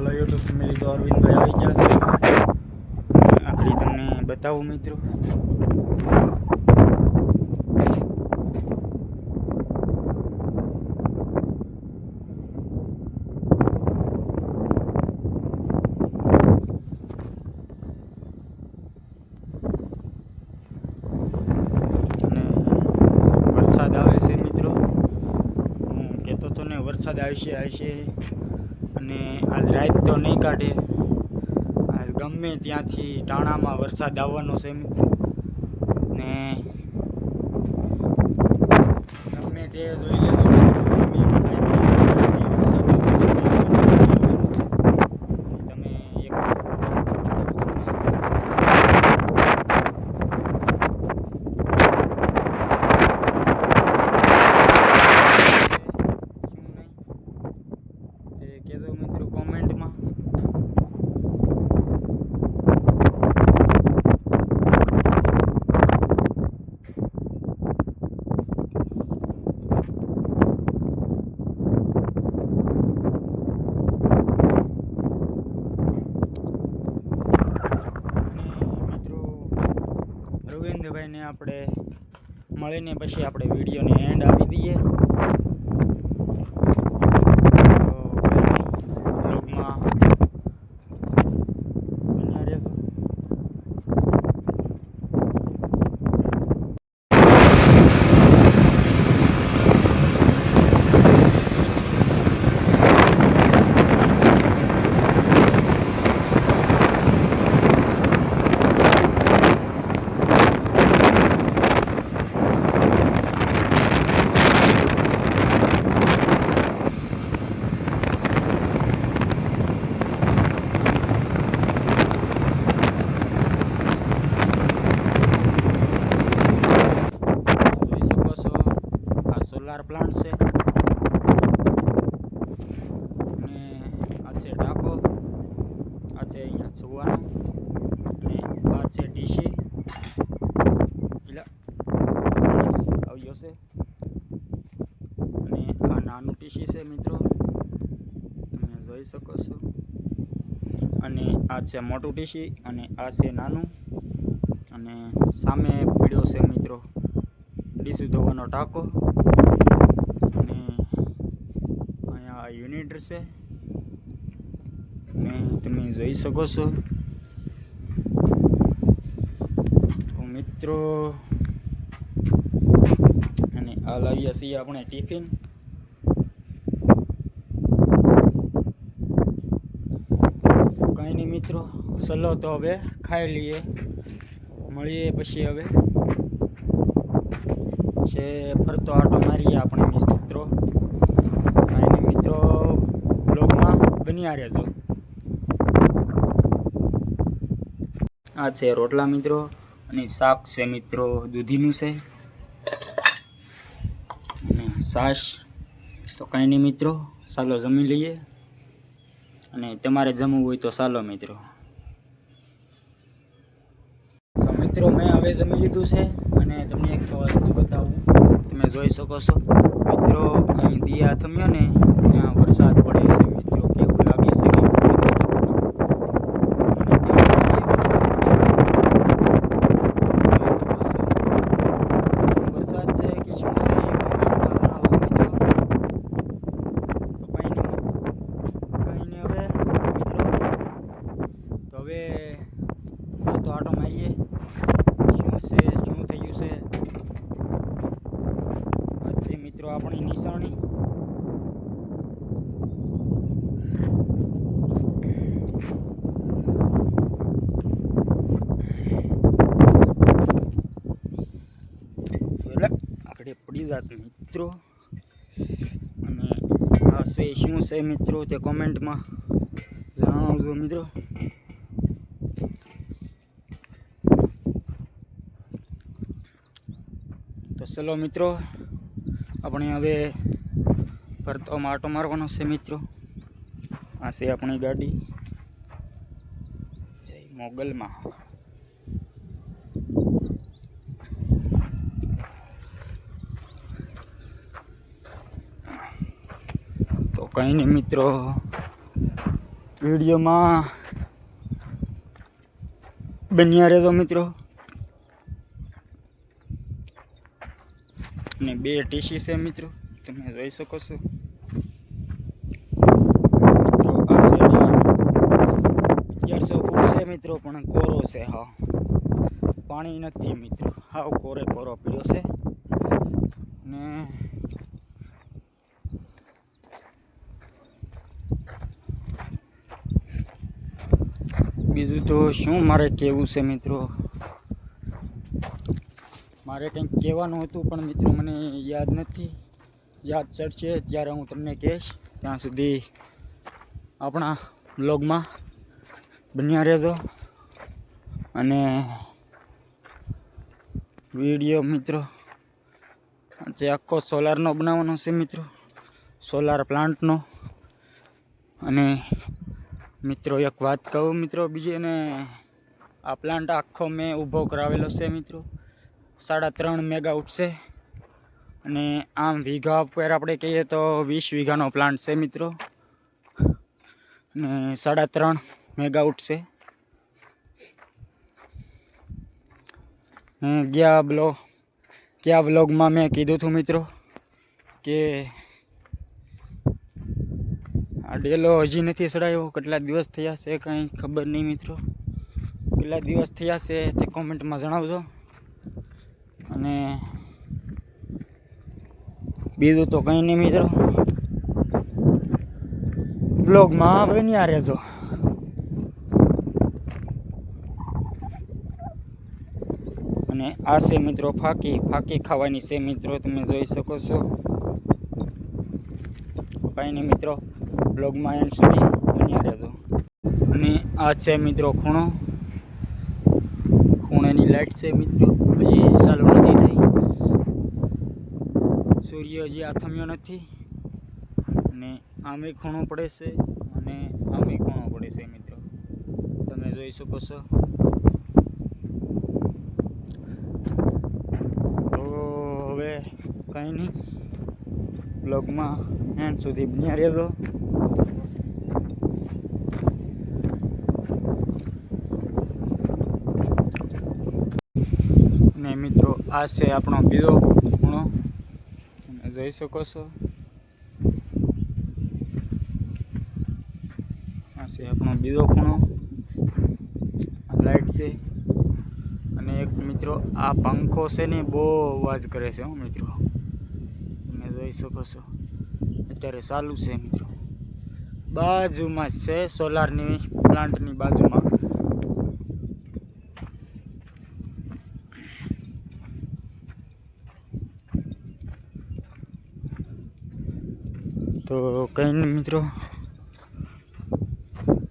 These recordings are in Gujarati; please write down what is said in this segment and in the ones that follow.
હલો યુટ્યુબ ફેમિલી, તો અરવિંદભાઈ આવી ગયા છે. આખરી તમને બતાવું મિત્રો. વરસાદ આવે છે મિત્રો. હું કહેતો હતો ને વરસાદ આવશે અને આજ રાત તો નહીં કાઢે. આજ ગમે ત્યાંથી ટાણામાં વરસાદ આવવાનો છે ને ગમે તે જોઈ લેજો. કહેજો મિત્રો કોમેન્ટમાં. મિત્રો અરવિંદભાઈને આપણે મળીને પછી આપણે વિડીયોને એન્ડ આપી દઈએ. સોલાર પ્લાન્ટ છે અને આ છે ટાંકો, આ છે અહીંયા સુવાનું અને આ છે ડીસી આવ્યો છે અને આ નાનું ટીસી છે મિત્રો, તમે જોઈ શકો છો. અને આ છે મોટું ટીસી અને આ છે નાનું. અને સામે પીળો છે મિત્રો ડીસી ધોવાનો ટાંકો. અને અહીંયા યુનિટ છે ને તમે જોઈ શકો છો. તો મિત્રો અને આ લાવ્યા છીએ આપણે ટિફિન. કંઈ નહીં મિત્રો, ચલો તો હવે ખાઈ લઈએ, મળીએ પછી. હવે છે ફરતો આટો મારીએ આપણે મિત્રો. અને મિત્રો બ્લોગમાં બન્યા રહેજો. આ છે રોટલા મિત્રો અને શાક છે મિત્રો દૂધીનું છે અને છાશ. તો કંઈ નહીં મિત્રો, ચાલો જમી લઈએ. અને તમારે જમવું હોય તો ચાલો મિત્રો. તો મિત્રો મેં હવે જમી લીધું છે અને તમને એક વસ્તુ બતાવું. તમે જોઈ શકો છો મિત્રો, અહીં દિયા થમ્યો ને ત્યાં વરસાદ પડે છે મિત્રો. કેવું લાગે છે વરસાદ છે કે શું છે એ કોમેન્ટમાં જણાવો મિત્રો. તો કંઈ નહીં હવે મિત્રો, તો હવે તો આટો મારીએ શું છે શું થયું છે. છે મિત્રો આપણી નિશાની. આગળ પડી જાત મિત્રો. અને આ છે શું છે મિત્રો તે કોમેન્ટમાં જણાવજો મિત્રો. તો ચલો મિત્રો, આપણે હવે ફરતો માટો મારવાનો છે મિત્રો. આ છે આપણી ગાડી જય મોગલમાં. તો કંઈ નહીં મિત્રો, વિડીયોમાં બન્યા રહેજો મિત્રો. અને 2 ટીસી છે મિત્રો, તમે જોઈ શકો છો મિત્રો. આ છે 1100 ફૂટ છે મિત્રો, પણ કોરો છે. હા, પાણી નથી મિત્રો, હાવ કોરે કોરો પીળો છે. ને બીજું તો શું મારે કહેવું છે મિત્રો. મારે કંઈક કહેવાનું હતું પણ મિત્રો મને યાદ નથી. યાદ ચડશે ત્યારે હું તમને કહીશ. ત્યાં સુધી આપણા બ્લોગમાં બન્યા રહેજો. અને વિડીયો મિત્રો આજે આખો સોલારનો બનાવવાનો છે મિત્રો, સોલાર પ્લાન્ટનો. અને મિત્રો એક વાત કહું મિત્રો બીજી, ને આ પ્લાન્ટ આખો મેં ઊભો કરાવેલો છે મિત્રો. 3.5 મેગાવોટ છે. અને આમ વીઘા ઉપર આપણે કહીએ તો 20 વીઘાનો પ્લાન્ટ છે મિત્રો. અને 3.5 મેગાવોટ છે. ગયા બ્લોગમાં મેં કીધું હતું મિત્રો કે આ ડેલો હજી નથી ચડાયો. કેટલા દિવસ થયા છે કંઈ ખબર નહીં મિત્રો. કેટલા દિવસ થયા છે તે કોમેન્ટમાં જણાવજો. અને બીજું તો કંઈ નહીં મિત્રો, બ્લોગમાં બન્યા રહેજો. અને આ છે મિત્રો ફાકી ખાવાની છે મિત્રો, તમે જોઈ શકો છો. કંઈ નહીં મિત્રો, બ્લોગમાં એન્ડ સુધી બન્યા રહેજો. અને આ છે મિત્રો ખૂણાની લાઈટ છે મિત્રો, હજી ચાલુ નથી થઈ. સૂર્ય હજી આથમ્યો નથી. અને આમે ખૂણો પડે છે અને આમે ખૂણો પડે છે મિત્રો, તમે જોઈ શકો છો. તો હવે કંઈ નહીં, બ્લોગમાં એન્ડ સુધી બન્યા રહેજો. અને મિત્રો આ છે આપણો બીજો ખૂણો, તમે જોઈ શકો છો. આ છે આપણો બીજો ખૂણો, લાઈટ છે. અને એક મિત્રો આ પંખો છે ને બહુ અવાજ કરે છે મિત્રો, તમે જોઈ શકો છો. અત્યારે ચાલુ છે મિત્રો, બાજુમાં જ છે, સોલારની પ્લાન્ટની બાજુમાં. તો કંઈ નહીં મિત્રો,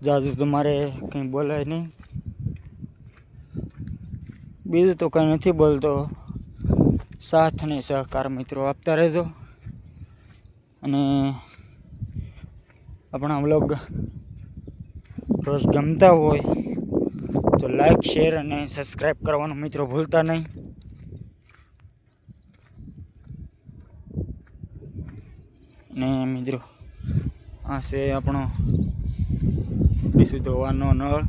જાજુ તમારે કંઈ બોલાય નહીં. બીજું તો કંઈ નથી બોલતો. સાથ અને સહકાર મિત્રો આપતા રહેજો. અને આપણા વ્લોગ રોજ ગમતા હોય તો લાઈક, શેર અને સબસ્ક્રાઈબ કરવાનું મિત્રો ભૂલતા નહીં. ને મિત્રો આ છે આપણો ધોવાનો નળ,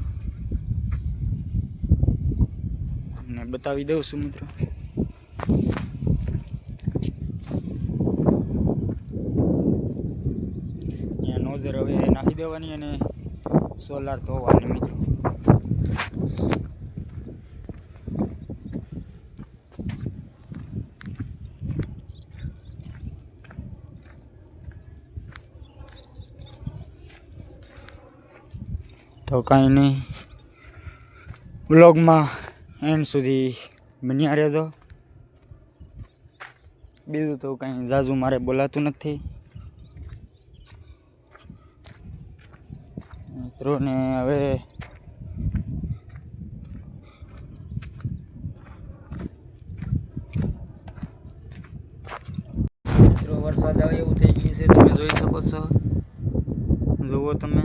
તમને બતાવી દઉં છું મિત્રો. અહીંયા નોઝર હવે નાખી દેવાની અને સોલાર ધોવાની મિત્રો. તો કાંઈ નહીં, બ્લોગમાં એન્ડ સુધી બન્યા રહેજો. બીજું તો કાંઈ ઝાઝું મારે બોલાતું નથી મિત્રોને. હવે મિત્રો વરસાદ આવે એવું થઈ ગયું છે, તમે જોઈ શકો છો. જુઓ તમે,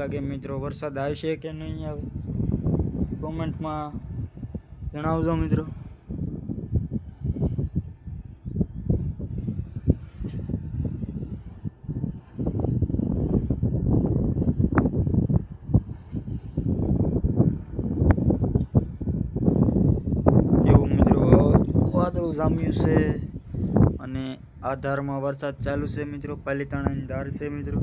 લાગે મિત્રો? વરસાદ આવશે કે નહીં આવે કોમેન્ટમાં જણાવજો મિત્રો. એવું મિત્રો વાદળું જામ્યું છે અને આ ધારમાં વરસાદ ચાલુ છે મિત્રો. પાલીતાણાની ધાર છે મિત્રો.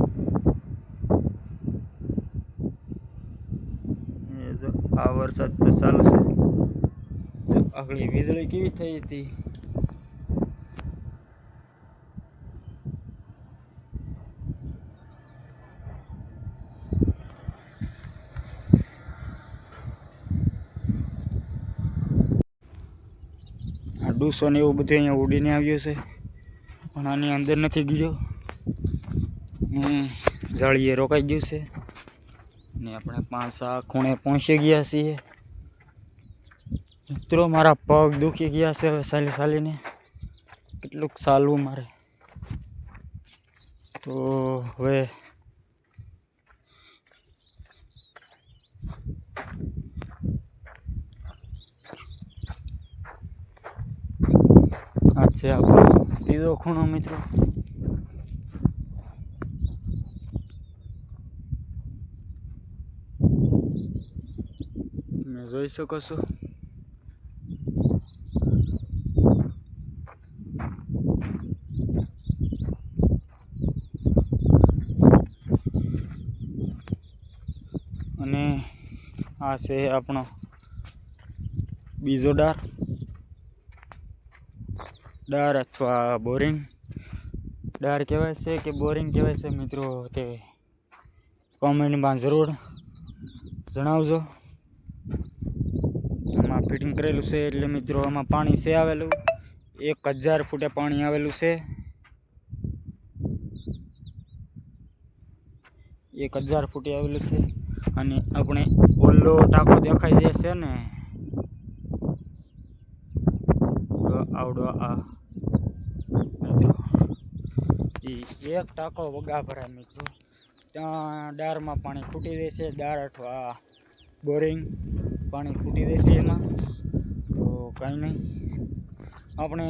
આ વરસાદ તો ચાલુ છે. તો આગળ વીજળી કેવી થઈ હતી? આ ડૂસો ને એવું બધું અહીંયા ઉડીને આવ્યું છે, પણ આની અંદર નથી ગયો. જાળીએ રોકાઈ ગયું છે ને આપણે પાછા ખૂણે પહોંચી ગયા છીએ મિત્રો. મારા પગ દુખી ગયા છે હવે ચાલીને. કેટલુંક ચાલવું મારે તો હવે આ છે આપણો ત્રીજો ખૂણો મિત્રો. તમે જોઈ શકો છો. અને આ છે આપણો બીજો ડાર અથવા બોરિંગ. ડાર કહેવાય છે કે બોરિંગ કહેવાય છે મિત્રો, તે કોમેન્ટમાં જરૂર જણાવજો. આમાં ફિટિંગ કરેલું છે એટલે મિત્રો આમાં પાણી છે આવેલું. 1000 ફૂટે પાણી આવેલું છે. 1000 ફૂટે આવેલું છે. અને આપણે ઓલો ટાંકો દેખાય જે છે ને, આવડો આ મિત્રો, એક ટાંકો વગા ભરાય મિત્રો. ત્યાં ડારમાં પાણી ખૂટી દેશે. ડાર અથવા બોરિંગ પાણી ખૂટી દેશે એમાં. તો કાંઈ નહીં, આપણે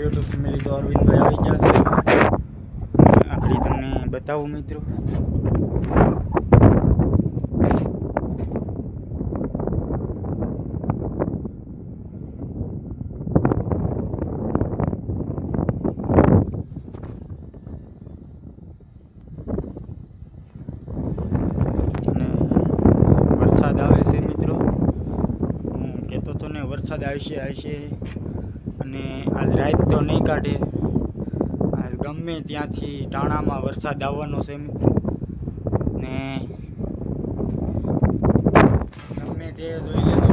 યુટ્યુબ ફેમિલી તો અરવિંદભાઈ આવી ગયા છે. આખરી તમને બતાવું મિત્રો. અને વરસાદ આવે છે મિત્રો. હું કહેતો હતો ને વરસાદ આવશે. અને આજ રાત તો નહીં કાઢે. આજ ગમે ત્યાંથી ટાણામાં વરસાદ આવવાનો છે ને ગમે તે જોઈ લેજો.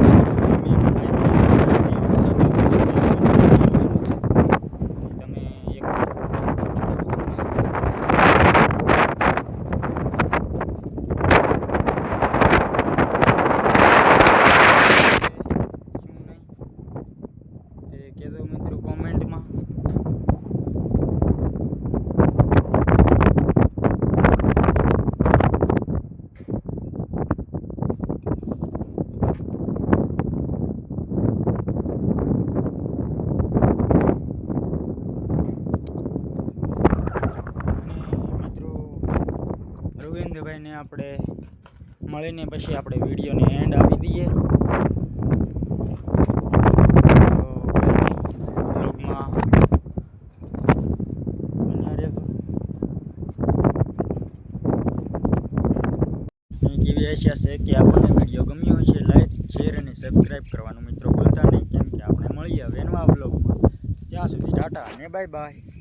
તમે એક કહેજો મિત્રો કોમેન્ટમાં. રવિન્દ્રભાઈને આપણે મળીને પછી આપણે વિડીયોને એન્ડ આપી દઈએ. કેવી આશા છે કે આપણને વિડીયો ગમ્યો હશે. લાઈક, શેર શેર અને સબસ્ક્રાઈબ કરવાનું મિત્રો ભૂલતા નહીં, કેમ કે આપણે મળીએ હવે નવા વ્લોગમાં. ત્યાં સુધી ટાટા અને બાય બાય.